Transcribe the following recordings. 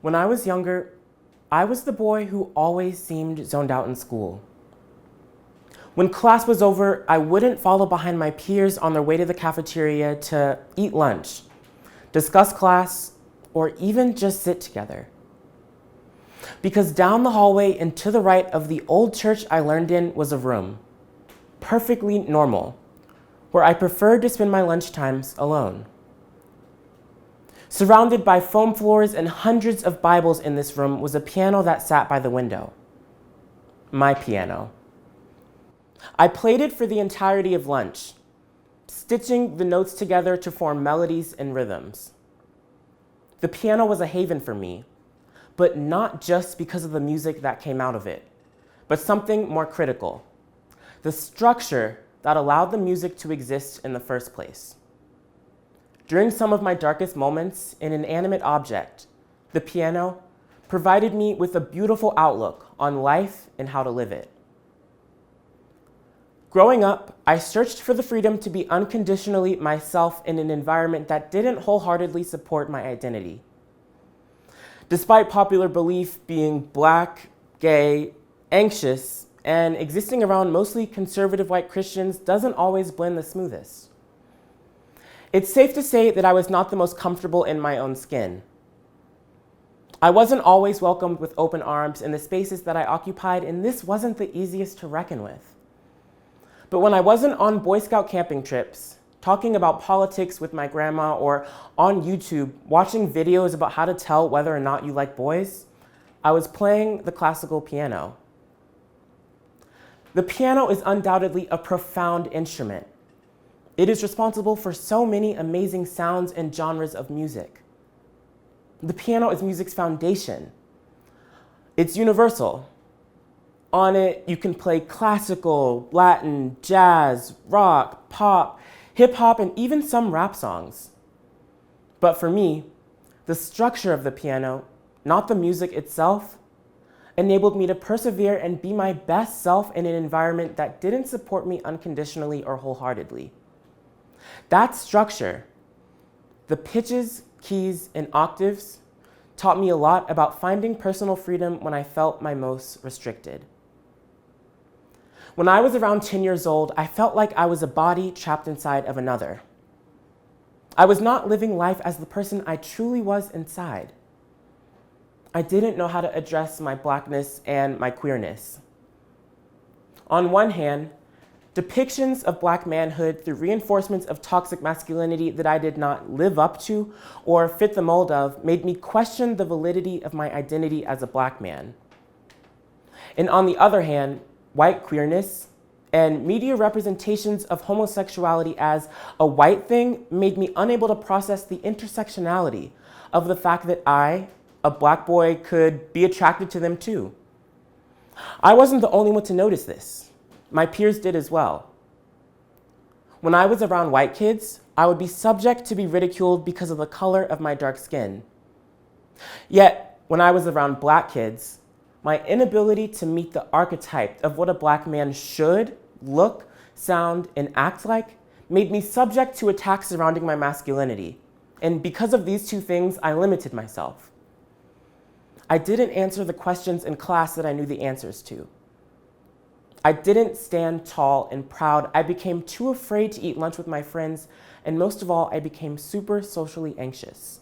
When I was younger, I was the boy who always seemed zoned out in school. When class was over, I wouldn't follow behind my peers on their way to the cafeteria to eat lunch, discuss class, or even just sit together. Because down the hallway and to the right of the old church I learned in was a room, perfectly normal, where I preferred to spend my lunch times alone. Surrounded by foam floors and hundreds of Bibles in this room was a piano that sat by the window. My piano. I played it for the entirety of lunch, stitching the notes together to form melodies and rhythms. The piano was a haven for me, but not just because of the music that came out of it, but something more critical: the structure that allowed the music to exist in the first place. During some of my darkest moments, an inanimate object, the piano, provided me with a beautiful outlook on life and how to live it. Growing up, I searched for the freedom to be unconditionally myself in an environment that didn't wholeheartedly support my identity. Despite popular belief being Black, gay, anxious, and existing around mostly conservative white Christians doesn't always blend the smoothest. It's safe to say that I was not the most comfortable in my own skin. I wasn't always welcomed with open arms in the spaces that I occupied, and this wasn't the easiest to reckon with. But when I wasn't on Boy Scout camping trips, talking about politics with my grandma, or on YouTube watching videos about how to tell whether or not you like boys, I was playing the classical piano. The piano is undoubtedly a profound instrument. It is responsible for so many amazing sounds and genres of music. The piano is music's foundation. It's universal. On it, you can play classical, Latin, jazz, rock, pop, hip hop, and even some rap songs. But for me, the structure of the piano, not the music itself, enabled me to persevere and be my best self in an environment that didn't support me unconditionally or wholeheartedly. That structure, the pitches, keys, and octaves, taught me a lot about finding personal freedom when I felt my most restricted. When I was around 10 years old, I felt like I was a body trapped inside of another. I was not living life as the person I truly was inside. I didn't know how to address my Blackness and my queerness. On one hand, depictions of Black manhood through reinforcements of toxic masculinity that I did not live up to or fit the mold of made me question the validity of my identity as a Black man. And on the other hand, white queerness and media representations of homosexuality as a white thing made me unable to process the intersectionality of the fact that I, a Black boy, could be attracted to them too. I wasn't the only one to notice this. My peers did as well. When I was around white kids, I would be subject to be ridiculed because of the color of my dark skin. Yet, when I was around Black kids, my inability to meet the archetype of what a Black man should look, sound, and act like made me subject to attacks surrounding my masculinity. And because of these two things, I limited myself. I didn't answer the questions in class that I knew the answers to. I didn't stand tall and proud. I became too afraid to eat lunch with my friends, and most of all, I became super socially anxious.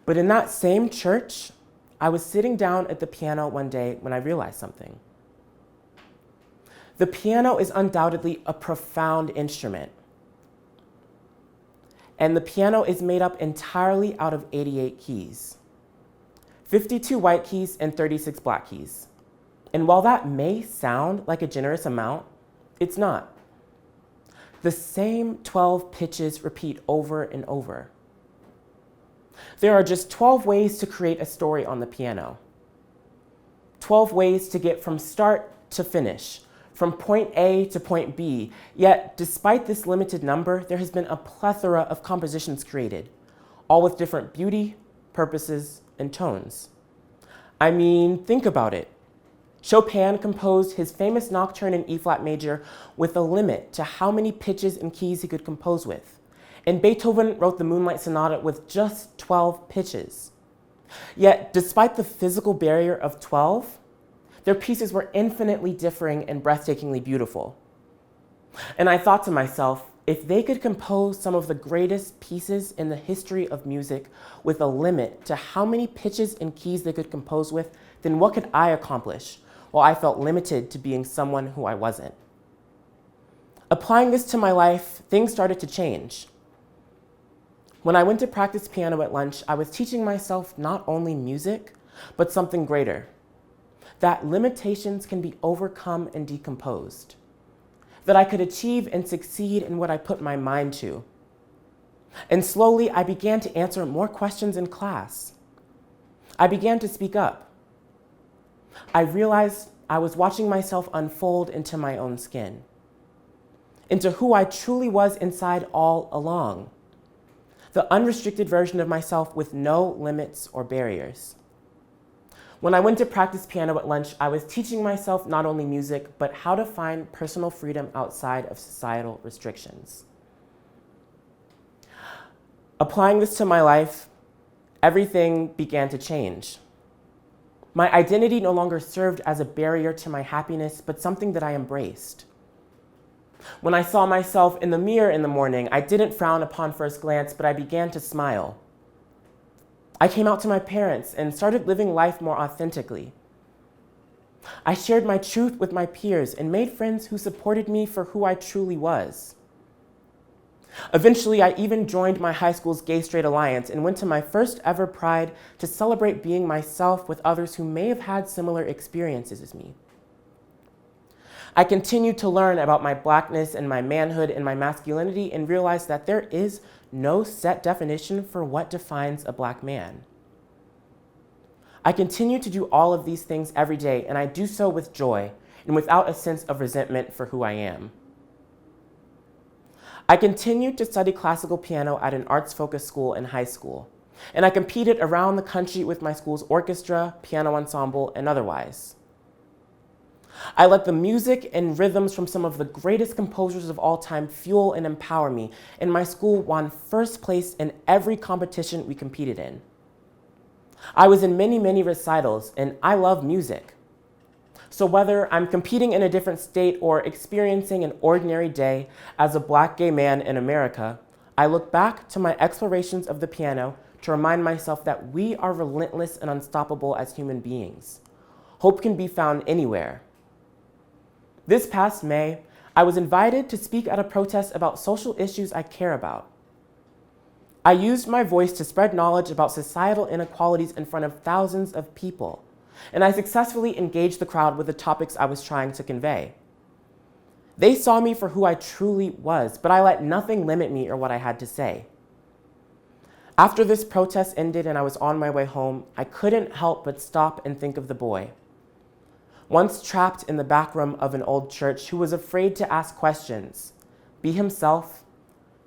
But in that same church, I was sitting down at the piano one day when I realized something. The piano is undoubtedly a profound instrument. And the piano is made up entirely out of 88 keys, 52 white keys and 36 Black keys. And while that may sound like a generous amount, it's not. The same 12 pitches repeat over and over. There are just 12 ways to create a story on the piano. 12 ways to get from start to finish, from point A to point B. Yet, despite this limited number, there has been a plethora of compositions created, all with different beauty, purposes, and tones. I mean, think about it. Chopin composed his famous nocturne in E-flat major with a limit to how many pitches and keys he could compose with. And Beethoven wrote the Moonlight Sonata with just 12 pitches. Yet, despite the physical barrier of 12, their pieces were infinitely differing and breathtakingly beautiful. And I thought to myself, if they could compose some of the greatest pieces in the history of music with a limit to how many pitches and keys they could compose with, then what could I accomplish while I felt limited to being someone who I wasn't? Applying this to my life, things started to change. When I went to practice piano at lunch, I was teaching myself not only music, but something greater. That limitations can be overcome and decomposed. That I could achieve and succeed in what I put my mind to. And slowly, I began to answer more questions in class. I began to speak up. I realized I was watching myself unfold into my own skin, into who I truly was inside all along, the unrestricted version of myself with no limits or barriers. When I went to practice piano at lunch, I was teaching myself not only music, but how to find personal freedom outside of societal restrictions. Applying this to my life, everything began to change. My identity no longer served as a barrier to my happiness, but something that I embraced. When I saw myself in the mirror in the morning, I didn't frown upon first glance, but I began to smile. I came out to my parents and started living life more authentically. I shared my truth with my peers and made friends who supported me for who I truly was. Eventually, I even joined my high school's Gay-Straight Alliance and went to my first ever Pride to celebrate being myself with others who may have had similar experiences as me. I continued to learn about my Blackness and my manhood and my masculinity and realized that there is no set definition for what defines a Black man. I continue to do all of these things every day, and I do so with joy and without a sense of resentment for who I am. I continued to study classical piano at an arts-focused school in high school, and I competed around the country with my school's orchestra, piano ensemble, and otherwise. I let the music and rhythms from some of the greatest composers of all time fuel and empower me, and my school won first place in every competition we competed in. I was in many, many recitals, and I love music. So whether I'm competing in a different state or experiencing an ordinary day as a Black gay man in America, I look back to my explorations of the piano to remind myself that we are relentless and unstoppable as human beings. Hope can be found anywhere. This past May, I was invited to speak at a protest about social issues I care about. I used my voice to spread knowledge about societal inequalities in front of thousands of people, and I successfully engaged the crowd with the topics I was trying to convey. They saw me for who I truly was, but I let nothing limit me or what I had to say. After this protest ended and I was on my way home, I couldn't help but stop and think of the boy, once trapped in the back room of an old church, who was afraid to ask questions, be himself,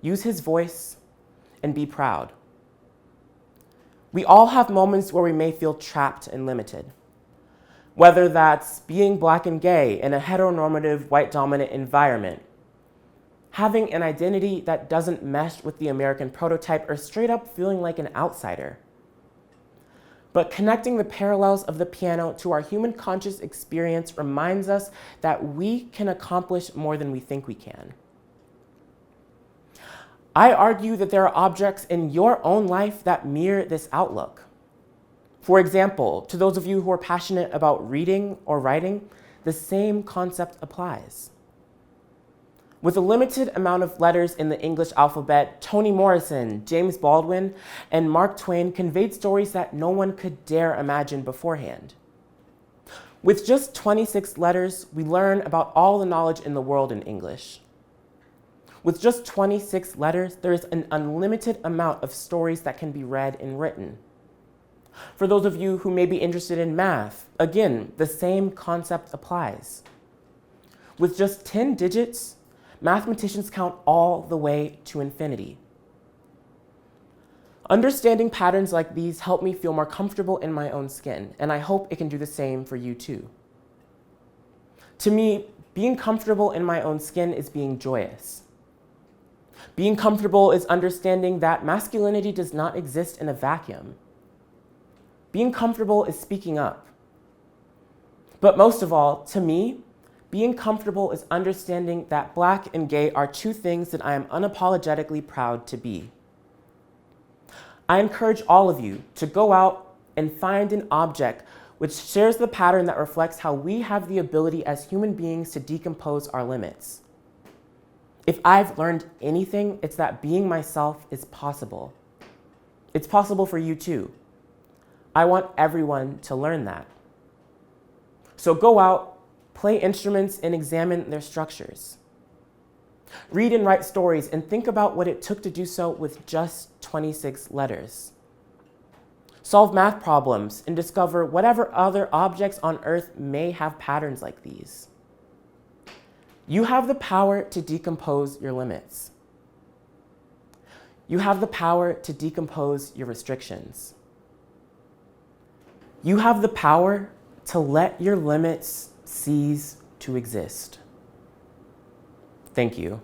use his voice, and be proud. We all have moments where we may feel trapped and limited. Whether that's being Black and gay in a heteronormative, white-dominant environment, having an identity that doesn't mesh with the American prototype, or straight up feeling like an outsider. But connecting the parallels of the piano to our human conscious experience reminds us that we can accomplish more than we think we can. I argue that there are objects in your own life that mirror this outlook. For example, to those of you who are passionate about reading or writing, the same concept applies. With a limited amount of letters in the English alphabet, Toni Morrison, James Baldwin, and Mark Twain conveyed stories that no one could dare imagine beforehand. With just 26 letters, we learn about all the knowledge in the world in English. With just 26 letters, there is an unlimited amount of stories that can be read and written. For those of you who may be interested in math, again, the same concept applies. With just 10 digits, mathematicians count all the way to infinity. Understanding patterns like these help me feel more comfortable in my own skin, and I hope it can do the same for you too. To me, being comfortable in my own skin is being joyous. Being comfortable is understanding that masculinity does not exist in a vacuum. Being comfortable is speaking up. But most of all, to me, being comfortable is understanding that Black and gay are two things that I am unapologetically proud to be. I encourage all of you to go out and find an object which shares the pattern that reflects how we have the ability as human beings to decompose our limits. If I've learned anything, it's that being myself is possible. It's possible for you too. I want everyone to learn that. So go out, play instruments, and examine their structures. Read and write stories and think about what it took to do so with just 26 letters. Solve math problems and discover whatever other objects on Earth may have patterns like these. You have the power to decompose your limits. You have the power to decompose your restrictions. You have the power to let your limits cease to exist. Thank you.